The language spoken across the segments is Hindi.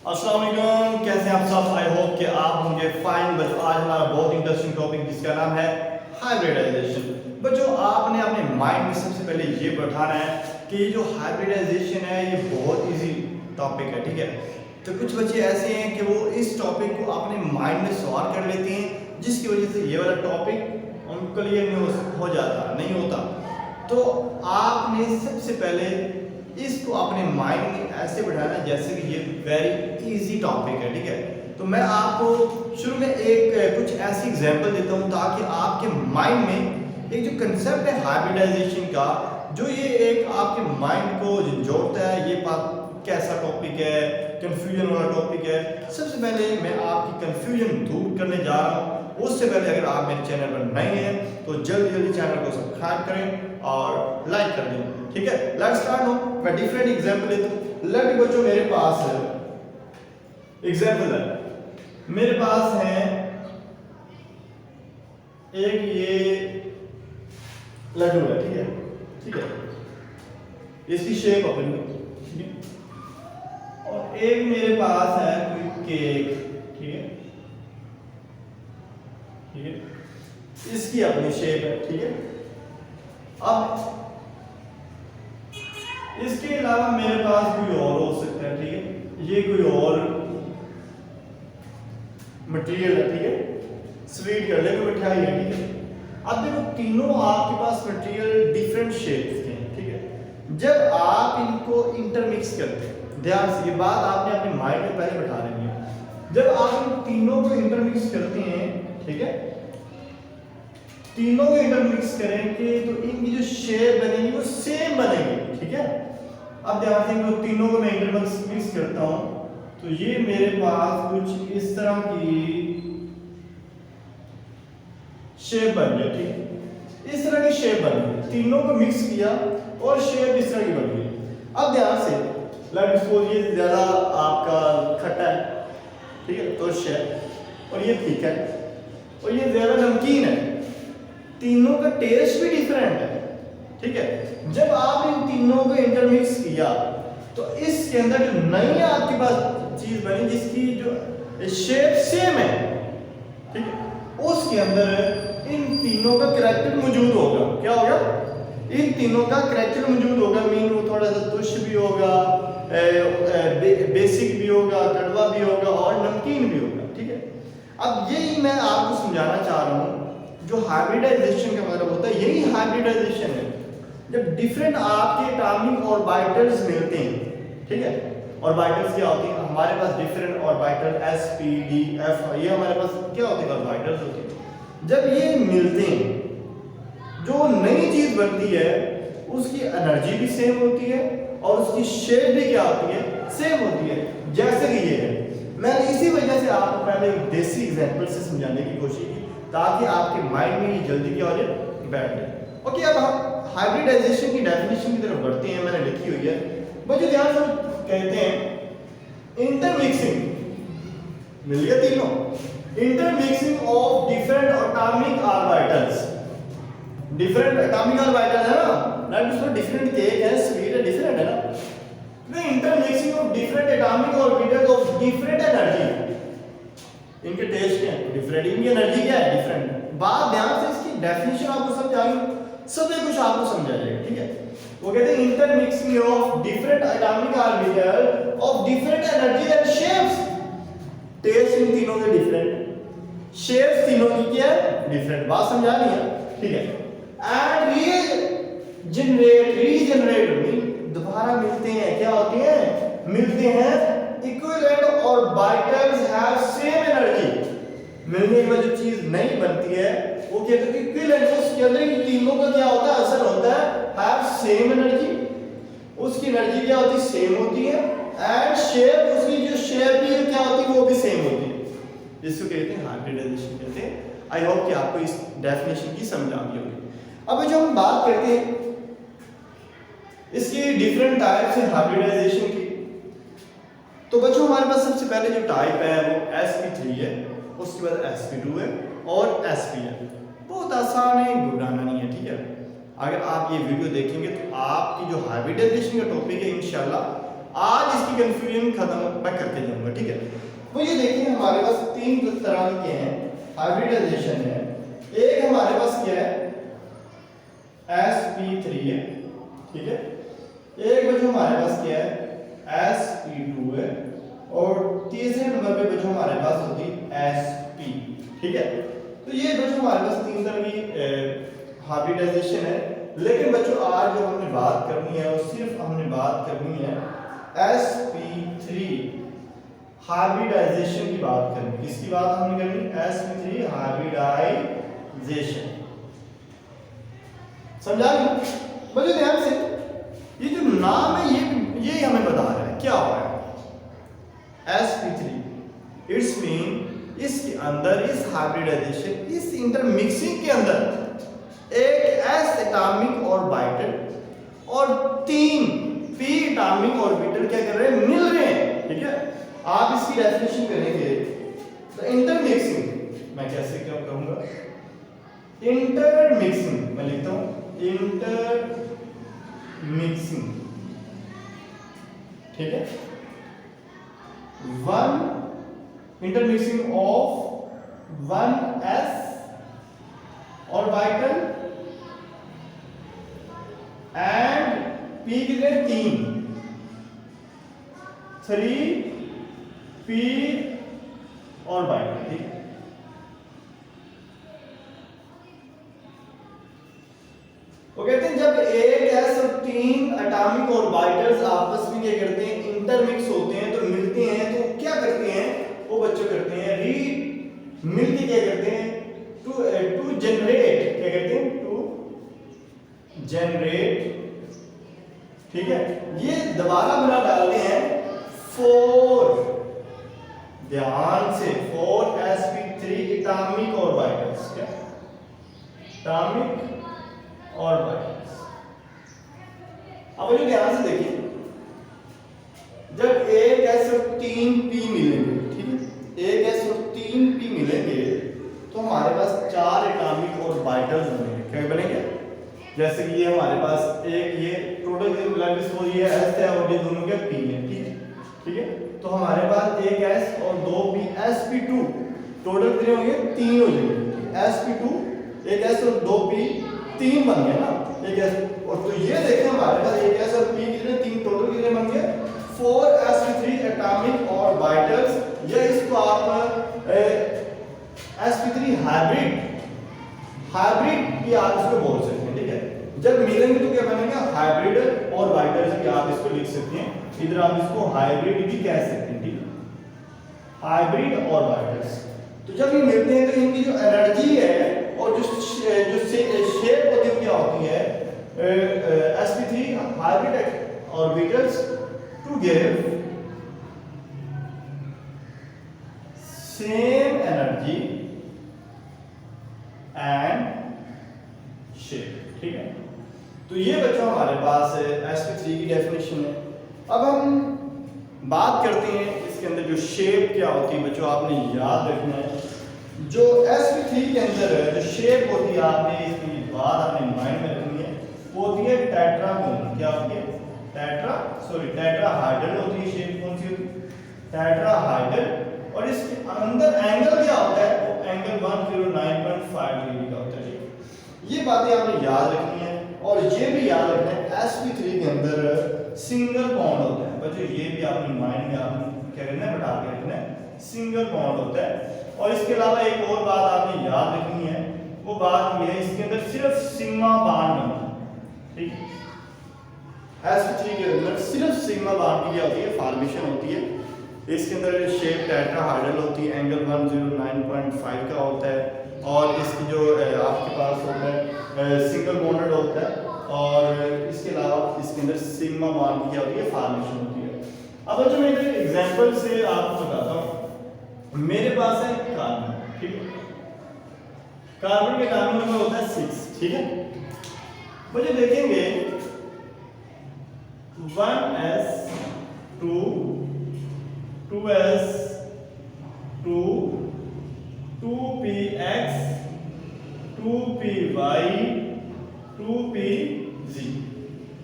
अस्सलाम वालेकुम, कैसे हैं आप सब। आई होप कि आप होंगे फाइन। बस आज हमारा बहुत इंटरेस्टिंग टॉपिक जिसका नाम है हाइब्रिडाइजेशन। बच्चों, आपने अपने माइंड में सबसे पहले ये बैठाना है कि ये जो हाइब्रिडाइजेशन है ये बहुत इजी टॉपिक है, ठीक है। तो कुछ बच्चे ऐसे हैं कि वो इस टॉपिक को अपने माइंड में सवार कर लेते हैं, जिसकी वजह से ये वाला टॉपिक उनको लिए नहीं हो जाता, नहीं होता। तो आपने सबसे पहले इसको अपने माइंड में ऐसे बैठाना जैसे कि ये वेरी इजी टॉपिक है, ठीक है। तो मैं आपको शुरू में एक कुछ ऐसी एग्जांपल देता हूँ ताकि आपके माइंड में एक जो कंसेप्ट है हाइब्रिडाइजेशन का, जो ये एक आपके माइंड को जो जोड़ता है, ये बात कैसा टॉपिक है, कंफ्यूजन वाला टॉपिक है। सबसे पहले मैं आपकी कंफ्यूजन दूर करने जा रहा हूँ। उससे पहले अगर आप मेरे चैनल पर नए हैं तो जल्दी जल्दी चैनल को सब्सक्राइब करें और लाइक कर दें, ठीक है। Let's start no. मैं डिफरेंट एग्जांपल लेता हूं। लेट बच्चों, मेरे पास है एग्जांपल है, मेरे पास है एक ये लड्डू है, ठीक है, ठीक है, इसकी शेप अपनी, ठीक है। और एक मेरे पास है कोई केक, ठीक है, ठीक है, इसकी अपनी शेप है, ठीक है। अब इसके अलावा मेरे पास कोई और हो सकता है, ठीक है, ये कोई और मटेरियल है, ठीक है, स्वीट कर ले, मिठाई है, ठीक है। अब देखो, तीनों आपके पास मटेरियल डिफरेंट शेप्स के हैं, ठीक है। जब आप इनको इंटरमिक्स करते हैं, ध्यान से ये बात आपने अपने माइंड में पहले बैठा लेनी है। जब आप इन तीनों को इंटरमिक्स करते हैं, ठीक है, तीनों को इंटरमिक्स करेंगे तो इनकी जो शेप बनेगी वो सेम बनेगी, ठीक है। अब ध्यान से इन तीनों को मैं इंटरमिक्स करता हूं तो ये मेरे पास कुछ इस तरह की शेप बन गई, ठीक है। इस तरह की शेप बन गई, तीनों को मिक्स किया और शेप इस तरह की बन गई। अब ध्यान से लेट्स सपोज ये ज्यादा आपका खट्टा है, ठीक है, तो शेप, और ये फीका है और ये ज्यादा नमकीन है। तीनों का टेस्ट भी डिफरेंट है, ठीक है। जब आप इन तीनों को इंटरमिक्स किया तो इसके अंदर जो नई आपके पास चीज बनी जिसकी जो शेप सेम है, ठीक है, उसके अंदर इन तीनों का करैक्टर मौजूद होगा। क्या होगा? इन तीनों का करैक्टर मौजूद होगा। मीन वो थोड़ा सा तुच्छ भी होगा, बेसिक भी होगा, कड़वा भी होगा और नमकीन भी होगा, ठीक है। अब यही मैं आपको समझाना चाह रहा हूँ, जो हाइब्रिडाइजेशन का मतलब होता है, यही हाइब्रिडाइजेशन है। जब डिफरेंट आपके एटॉमिक ऑर्बिटल्स मिलते हैं, ठीक है, ऑर्बिटल्स क्या होते हैं, हमारे पास different orbital s p d f, ये हमारे पास क्या होते हैं, ऑर्बिटल्स होते हैं। जब ये मिलते हैं, जो नई चीज बनती है उसकी एनर्जी भी सेम होती है और उसकी शेप भी क्या होती है, सेम होती है। जैसे कि ये है, मैंने इसी वजह से आपको पहले एक देसी एग्जांपल से समझाने की कोशिश की ताकि आपके माइंड में ये जल्दी क्या हो जाए, बैठ जाए। ओके, अब हम हाइब्रिडाइजेशन की डेफिनेशन की तरफ बढ़ते हैं। मैंने लिखी हुई है, बच्चों ध्यान से, कहते हैं इंटरमिक्सिंग, मिल गया तीनों, intermixing of different atomic orbitals. Different atomic orbital है ना, लाइक उसमें डिफरेंट केक है, स्वीट है, डिफरेंट है ना। The intermixing of different atomic orbitals of different energy, इनके टेस्ट क्या है, डिफरेंट, इनकी एनर्जी क्या है, डिफरेंट। बात ध्यान से, इसकी डेफिनेशन आपको समझ आ गई, सब कुछ आपको समझ आ जाएगा, ठीक है। वो कहते हैं intermixing of different atomic orbital of different energy and shapes. Test इन तीनों के डिफरेंट, शेप्स तीनों की क्या है, डिफरेंट। बात समझा नहीं है, ठीक है। एंड रीजनरेट दोबारा मिलते हैं, क्या होते हैं, मिलते हैं। Equivalent orbitals have same energy. मिलने के बाद जो चीज नहीं बनती है वो कहते हैं इक्विवेलेंट, उसके अंदर इन तीनों का क्या होता है, असर होता है, हैव सेम एनर्जी, उसकी एनर्जी क्या होती है, सेम होती है। एंड शेप, उसकी जो शेप भी क्या होती है वो भी सेम होती है। इसको कहते हैं हाइब्रिडाइजेशन कहते हैं। आई होप कि आपको इस डेफिनेशन की समझ आ गई होगी। अब जो हम बात करते हैं इसकी डिफरेंट टाइप्स है हाइब्रिडाइजेशन की, तो बच्चों हमारे पास सबसे पहले जो टाइप है वो sp3 है, उसके बाद sp2 है और sp है। बहुत आसान है, घबराना नहीं है, ठीक है। अगर आप ये वीडियो देखेंगे तो आपकी जो हाइब्रिडाइजेशन का टॉपिक है इंशाल्लाह आज इसकी कंफ्यूजन खत्म मैं करके जाऊंगा, ठीक है। तो ये देखिए हमारे पास तीन तरह के हैं हाइब्रिडाइजेशन है। एक हमारे पास क्या है sp3 है, ठीक है। एक बच्चों हमारे पास क्या है sp2 है, और तीसरे नंबर पे बच्चों हमारे पास होती है sp, ठीक है। तो ये बच्चों हमारे पास तीन तरह की हाइब्रिडाइजेशन है। लेकिन बच्चों आज जो हमने बात करनी है वो सिर्फ हमने बात करनी है sp3 हाइब्रिडाइजेशन की बात करनी है। किसकी बात हमने करनी है? sp3 hybridisation. समझा बच्चों ध्यान से, ये जो नाम है ये हमें बता रहा है क्या हो रहा है। sp3 इट्स मीन इसके अंदर इस हाइब्रिडाइजेशन इस इंटरमिक्सिंग के अंदर एक s एटॉमिक ऑर्बिटल और 3 p एटॉमिक ऑर्बिटल क्या कर रहे हैं? मिल रहे हैं, ठीक है। आप इसकी डेफिनेशन करेंगे तो इंटरमिक्सिंग मैं कैसे क्या कहूंगा? इंटरमिक्सिंग मैं लिखता हूं इंटरमिक्सिंग, ठीक है। Intermixing of 1s orbital and p कितने? 3p ऑर्बिटल, ठीक है। वो कहते हैं जब एक s और 3 एटॉमिक ऑर्बिटल्स आपस में क्या करते हैं? इंटरमिक्स होते हैं, तो मिलते हैं, तो क्या करते हैं वो बच्चों? करते हैं मिलके क्या करते हैं? टू जनरेट, क्या करते हैं? टू जनरेट, ठीक है। ये दोबारा बना डालते हैं 4, ध्यान से 4sp3 एटॉमिक ऑर्बिटल्स, क्या एटॉमिक ऑर्बिटल्स। अब ये ध्यान से देखिए, जब एक s और 3p मिलेंगे, ठीक है, एक s और 3p मिलेंगे तो हमारे पास 4 एटॉमिक ऑर्बिटल्स बनेंगे। क्या बनेंगे? जैसे कि ये हमारे पास एक ये टोटल जो ये s है और ये दोनों के p है, ठीक है, ठीक है। तो हमारे पास एक s और 2p sp2 टोटल कितने होंगे? 3 हो जाएंगे। sp2 एक s और 2p 3 बन गए ना, एक s। और तो ये देखें हमारे पास एक s और p कितने? 3 टोटल कितने बन गए? 4sp3 एटॉमिक ऑर्बिटल्स, या इसको आप sp3 हाइब्रिड भी आप इसको बोल सकते हैं, ठीक है। जब मिलेंगे तो क्या बनेगा? हाइब्रिड ऑर्बिटल्स भी आप इसको लिख सकते हैं, इधर आप इसको हाइब्रिड भी कह सकते हैं, ठीक है, हाइब्रिड ऑर्बिटल्स। तो जब ये मिलते हैं तो इनकी जो एनर्जी है और जो शेप होती है क्या होती है? sp3 hybrid orbitals to give same energy and shape, ठीक है। तो ये बच्चों हमारे पास sp3 की डेफिनेशन है। अब हम बात करते हैं इसके अंदर जो शेप क्या होती है। बच्चों आपने याद रखना है, जो sp3 के अंदर जो शेप होती है, आपने इसकी बात अपने माइंड में रखनी है, वो होती है टेट्रागोन। क्या होती है? टेट्राहाइड्रल होती है शेप। कौन सी होती है? टेट्राहाइड्रल। और इसके अंदर एंगल क्या होता है? वो एंगल 109.5 डिग्री का होता है। ये बातें आपने याद रखनी है, और ये भी याद रखना है sp3 के अंदर सिंगल बॉन्ड होता है। बच्चों ये भी आपने माइंड में आपने क्या करना है? बैठा के रखना है, सिंगल बॉन्ड होता है। और इसके अलावा एक और बात आपने याद रखनी है, वो बात ये है इसके अंदर सिर्फ सिग्मा बॉन्ड नहीं है, ठीक है। sp3 के अंदर सिर्फ सिग्मा बॉन्ड की क्या होती है? फॉर्मेशन होती है। इसके अंदर शेप टेट्राहाइड्रल होती है, एंगल 109.5 का होता है, और इसकी जो आपके पास होता है सिंगल बॉन्डेड होता है, और इसके अलावा इसके अंदर सिग्मा बॉन्ड की क्या होती है? फॉर्मेशन होती है। अब जो मैं एक एग्जांपल से आपको बताता हूँ। मेरे पास है कार्बन, ठीक है, कार्बन के एटॉमिक नंबर होता है 6, ठीक है। मुझे देखेंगे 1s2 2s2 2px 2py 2pz।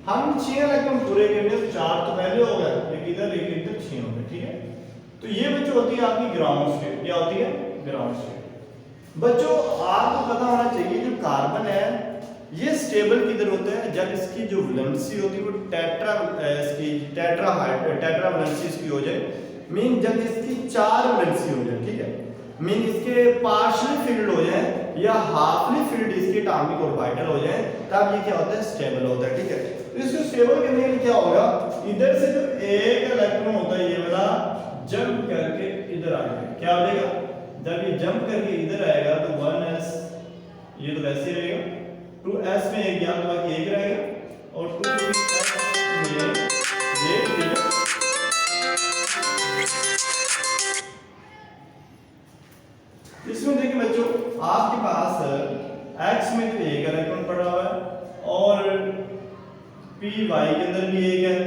हम 6 इलेक्ट्रॉन पूरे करने, 4 तो पहले हो गया, एक इधर एक इधर चेन हो गए, ठीक है। तो ये बच्चों होती है आपकी ग्राउंड स्टेट। क्या होती है? Ground state. बच्चों आपको पता होना चाहिए जो कार्बन है ये स्टेबल किधर होता है? जब इसकी जो वैलेंसी होती है वो टेट्रा वैलेंसी इसकी हो जाए, मीन जब इसकी 4 वैलेंसी हो जाए, ठीक है, मीन इसके पार्शियली फिल्ड हो जाए या हाफली फिल्ड इसके एटॉमिक ऑर्बिटल हो जाए, तब ये क्या होता है? स्टेबल होता है, ठीक है। तो इसको स्टेबल करने के लिए क्या होगा? इधर से जो एक इलेक्ट्रॉन होता है ये वाला जंप करके इधर आ जाएगा। क्या हो जाएगा? जब ये जंप करके इधर आएगा तो 1s, ये तो वैसे रहेगा, 2s में एक गया तो बाकी एक रहेगा, और 2s में ये, ठीक है। इसमें देखिए बच्चों आपके पास x में तो एक इलेक्ट्रॉन पड़ा हुआ है और py के अंदर भी एक है।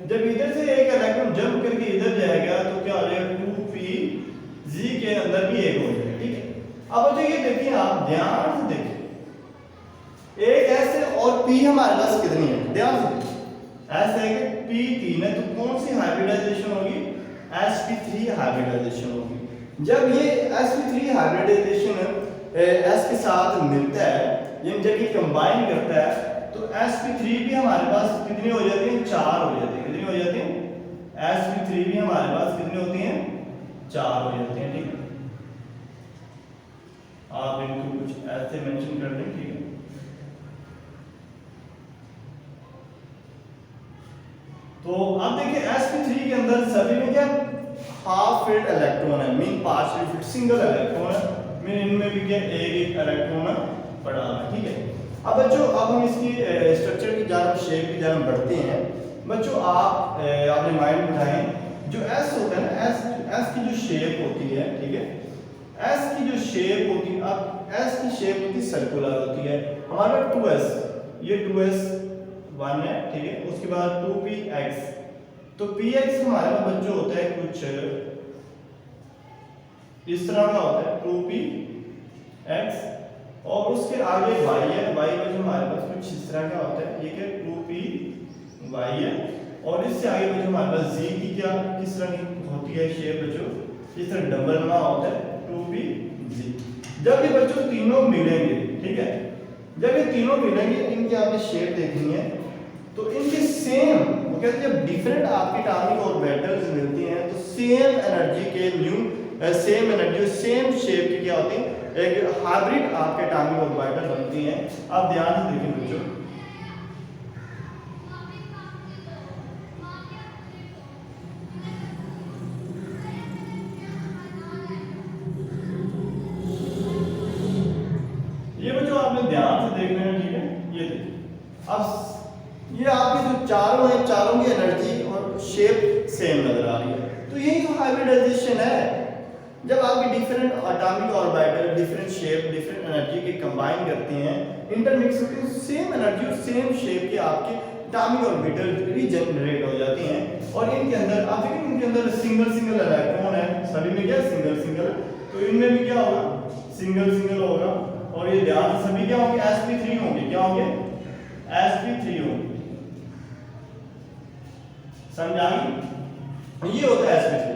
जब इधर से एक इलेक्ट्रॉन जंप करके इधर जाएगा तो क्या हो जाएगा? 2pz के अंदर भी एक हो जाएगा, ठीक है। अब बच्चों ये देखिए, आप ध्यान से देखिए, एक ऐसे और p हमारे पास कितनी है? ध्यान से ऐसे है कि p 3 है, तो कौन सी हाइब्रिडाइजेशन होगी? sp3 हाइब्रिडाइजेशन होगी। जब ये sp3 हाइब्रिडाइजेशन s के साथ मिलता है, ये जब ये कंबाइन करता है तो sp3 भी हमारे पास कितनी हो जाती है? 4 हो जाती है। कितनी हो जाती है? sp3 भी हमारे पास कितनी होती हैं? 4 हो जाती हैं, ठीक है। आप इनको कुछ ऐसे मेंशन कर दें, ठीक है। तो अब देखिए sp3 के अंदर सभी में क्या हाफ फिल्ड इलेक्ट्रॉन है, mean partial field single electron है, मीन इनमें भी क्या एक इलेक्ट्रॉन पड़ा है, ठीक है। अब बच्चों अब हम इसकी स्ट्रक्चर की जानब, शेप की जानब बढ़ते हैं। बच्चों आप अपने माइंड में उठाएं, जो s होता है ना, s की जो शेप होती है, ठीक है, s की जो शेप होती है, अब s की शेप होती है सर्कुलर होती है। हमारा 2s, ये 2s 1 है, ठीक है। उसके बाद 2px, तो px हमारे पास बच्चों होता है कुछ इस तरह का होता है 2px, और उसके आगे y है, y बच्चों हमारे पास कुछ इस तरह का होता है, ये क्या 2py है, और इससे आगे बच्चों हमारे पास z की क्या किस तरह की होती है शेप बच्चों? इस तरह डबल नुमा होता है 2pz। जब ये बच्चों तीनों मिलेंगे, ठीक है, जब ये तीनों मिलेंगे इनकी आपने शेप देखनी है, तो इनके सेम, वो कहते हैं जब डिफरेंट आपके एटॉमिक ऑर्बिटल्स मिलती हैं तो सेम एनर्जी के सेम एनर्जी सेम शेप की क्या होती है? एक हाइब्रिड आपके एटॉमिक ऑर्बिटल बनती हैं। आप ध्यान से देखिए बच्चों, ये बच्चों आपने ध्यान से देखना है, ठीक है। ये देखिए, अब ये आपके जो चारों हैं, चारों की एनर्जी और शेप सेम नजर आ रही है। तो यही तो हाइब्रिडाइजेशन है, जब आपके different atomic orbital different shape different energy के कंबाइन करते हैं, इंटरमिक्स होते हैं, सेम एनर्जी और सेम शेप के आपके एटॉमिक ऑर्बिटल रीजनरेट हो जाती हैं। और इनके अंदर आप देखिए, इनके अंदर सिंगल सिंगल इलेक्ट्रॉन है, सभी में क्या सिंगल सिंगल, तो इनमें भी क्या होगा? सिंगल सिंगल होगा। और ये ध्यान से सभी क्या होंगे? sp3 होंगे। क्या होंगे? sp3 होंगे। समझाएंगे? ये होता है sp3।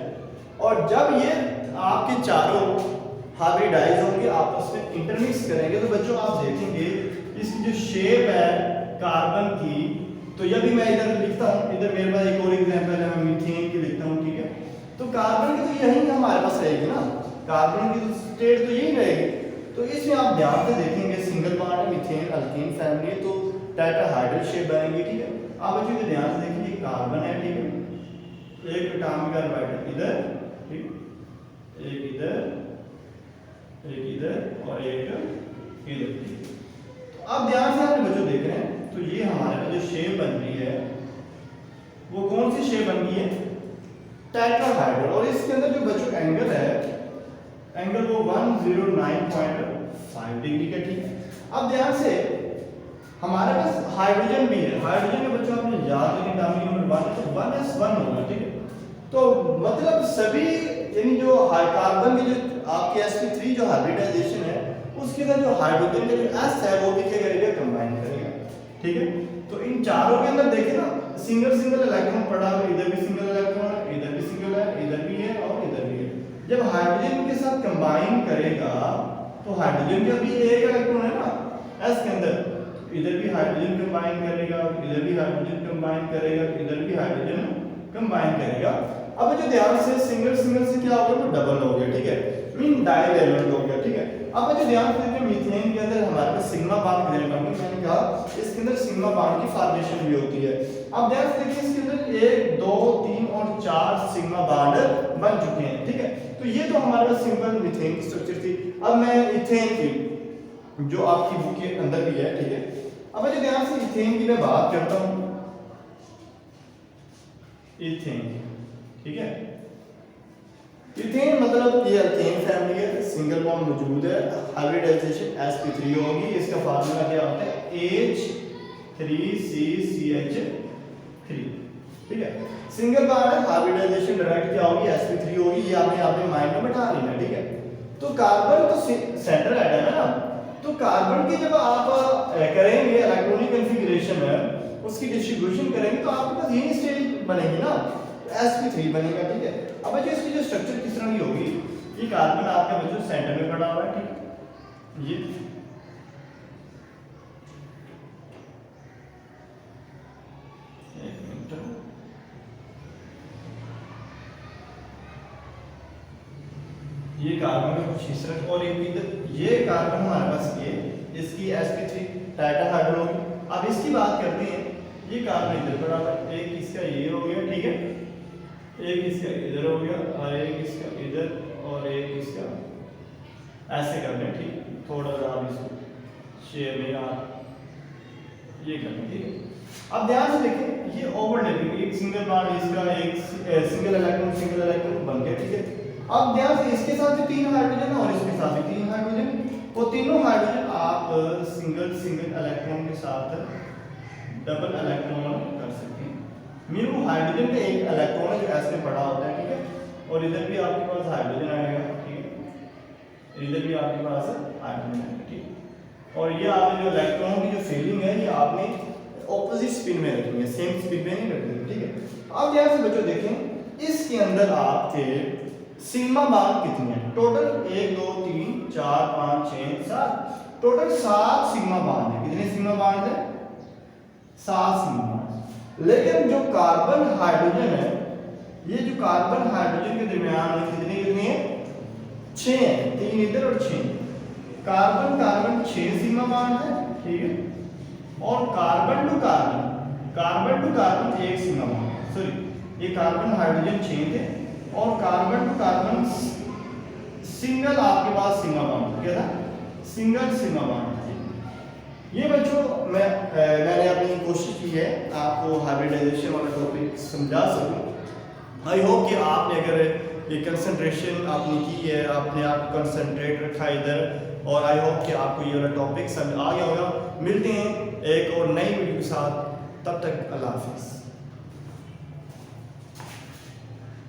और जब ये आपके चारों हाइब्रिडाइज होंगे, आपस में इंटरमिक्स करेंगे, तो बच्चों आप देखेंगे इसकी जो शेप है कार्बन की, तो यह भी मैं इधर लिखता हूँ, इधर मेरे पास एक और एग्जांपल है, मैं मीथेन की लिखता हूँ, ठीक है। तो कार्बन की तो यही हमारे पास रहेगी ना, कार्बन की तो स्टेट तो यही रहेगी। तो इसमें आप ध्यान से देखेंगे सिंगल बॉन्ड है, मीथेन अल्कीन फैमिली, तो टेट्राहाइड्रल शेप बनेगी, ठीक है। आप बच्चों को ध्यान से देखिए, कार्बन है, ठीक है, एक एटॉमिक ऑर्बिटल इधर, ठीक, एक इधर, एक इधर और एक इधर। तो अब ध्यान से आपने बच्चों देख रहे हैं, तो ये हमारे जो शेप बन रही है वो कौन सी शेप बन गई है? टेट्राहाइड्रल। और इसके अंदर जो बच्चों एंगल है, एंगल वो 109.5 डिग्री का, ठीक है। अब ध्यान से हमारे पास हाइड्रोजन भी है, हाइड्रोजन में बच्चों आपने याद रखें एटॉमिक नंबर 1 तो 1s1 होगा, ठीक है। तो मतलब सभी यानी जो कार्बन की जो आपके sp3 जो हाइब्रिडाइजेशन है उसके अंदर जो हाइड्रोजन का जो s है वो भी क्या करेगा? कंबाइन करेगा, ठीक है। तो इन चारों के अंदर देखिए ना, सिंगल सिंगल इलेक्ट्रॉन पड़ा है, इधर भी सिंगल इलेक्ट्रॉन है, इधर भी सिंगल है, इधर भी है और इधर भी है। जब हाइड्रोजन के साथ कंबाइन करेगा तो हाइड्रोजन का भी एक इलेक्ट्रॉन है ना s के अंदर, इधर भी हाइड्रोजन कंबाइन करेगा, इधर भी हाइड्रोजन कंबाइन करेगा, इधर भी हाइड्रोजन कंबाइन करेगा। अब जो ध्यान से सिंगल सिंगल से क्या हो गया, वो डबल हो गया, ठीक है, मीन डाइवैलेंट हो गया, ठीक है। अब जो ध्यान से देखिए मीथेन के अंदर हमारे पास सिग्मा बॉन्ड कितने बन गए, मैंने कहा इसके अंदर सिग्मा बॉन्ड की फॉर्मेशन भी होती है। अब ध्यान से देखिए इसके अंदर 1 2 3 और 4 सिग्मा बॉन्ड बन चुके हैं, ठीक है। तो ये तो हमारा सिंपल मीथेन की स्ट्रक्चर थी। अब मैं इथेन की जो आपकी बुक के अंदर भी है, ठीक है। अब जो ध्यान से इथेन की मैं बात करता हूं, इथेन, ठीक है। इथेन मतलब ये अल्केन फैमिली है, सिंगल बॉन्ड मौजूद है, हाइब्रिडाइजेशन sp3 होगी। इसका फार्मूला क्या होता है, H3CCH3, ठीक है। सिंगल बॉन्ड है, हाइब्रिडाइजेशन डायरेक्ट क्या होगी, sp3 होगी। ये आपने माइंड में बैठा लेना, ठीक है। तो कार्बन तो सेंटर एटम है ना, तो कार्बन की जब आप करेंगे इलेक्ट्रॉनिक कॉन्फ़िगरेशन है उसकी डिस्ट्रीब्यूशन करेंगे तो आपके पास यही स्टेट बनेगी ना, sp3 बनेगा, ठीक है। अब बच्चों इसकी जो स्ट्रक्चर किस तरह की होगी, ये कार्बन आपका बच्चों सेंटर में पड़ा हुआ है, ठीक है। ये एक मिनट, ये कार्बन का कुछ हिस्सा और ये कार्बन हमारे पास ये इसकी sp3 टाइटाहाइड्रो होगी। अब इसकी बात करते हैं, ये कार्बन इधर पड़ा हुआ है, एक इसका ये हो गया, ठीक है, एक इसका इधर हो गया और एक इसका इधर और एक इसका ऐसे करना है, ठीक। थोड़ा सा आप इसको शेयर में आप ये करना, ठीक है। अब ध्यान से देखें ये ओवरलैपिंग, एक सिंगल बॉन्ड इसका, एक सिंगल इलेक्ट्रॉन बन गया, ठीक है। अब ध्यान से इसके साथ भी 3 हाइड्रोजन और इसके साथ भी 3 हाइड्रोजन, वो तीनों हाइड्रोजन आप सिंगल इलेक्ट्रॉन के साथ डबल इलेक्ट्रॉन कर सकते हैं। मीनू हाइड्रोजन का एक इलेक्ट्रॉन है जो ऐसे पड़ा होता है, ठीक है, और इधर भी आपके पास हाइड्रोजन आएगा, ठीक है, इधर भी आपके पास हाइड्रोजन आएगा, ठीक। और ये आपने जो इलेक्ट्रॉन की जो फीलिंग है ये आपने ऑपोजिट स्पिन में रखनी है, सेम स्पिन में नहीं रखनी, ठीक है। अब यहाँ से बच्चों देखें इसके अंदर आपके सिग्मा बॉन्ड कितने हैं, टोटल 1 2 3 4 5 6 7, टोटल 7 सिग्मा बॉन्ड है। कितने सिग्मा बॉन्ड है, 7 सिग्मा बॉन्ड। लेकिन जो कार्बन हाइड्रोजन है, ये जो कार्बन हाइड्रोजन के दरमियान में कितने हैं, 6 हैं, 3 इधर और 6। कार्बन कार्बन 6 सिग्मा बॉन्ड है, ठीक है, और carbon two carbon 1 sigma bond, sorry ये कार्बन हाइड्रोजन 6 थे और कार्बन टू कार्बन सिंगल आपके पास सिग्मा बॉन्ड, क्या था, सिंगल सिग्मा बॉन्ड। ये बच्चों मैंने अपनी कोशिश की है आपको हाइब्रिडाइजेशन वाला टॉपिक समझा सकूं। आई होप कि आपने अगर ये कंसंट्रेशन आपने की है, आपने आप कंसंट्रेट रखा इधर, और आई होप कि आपको ये वाला टॉपिक समझ आ गया होगा। मिलते हैं एक और नई वीडियो के साथ, तब तक अल्लाह हाफिज़।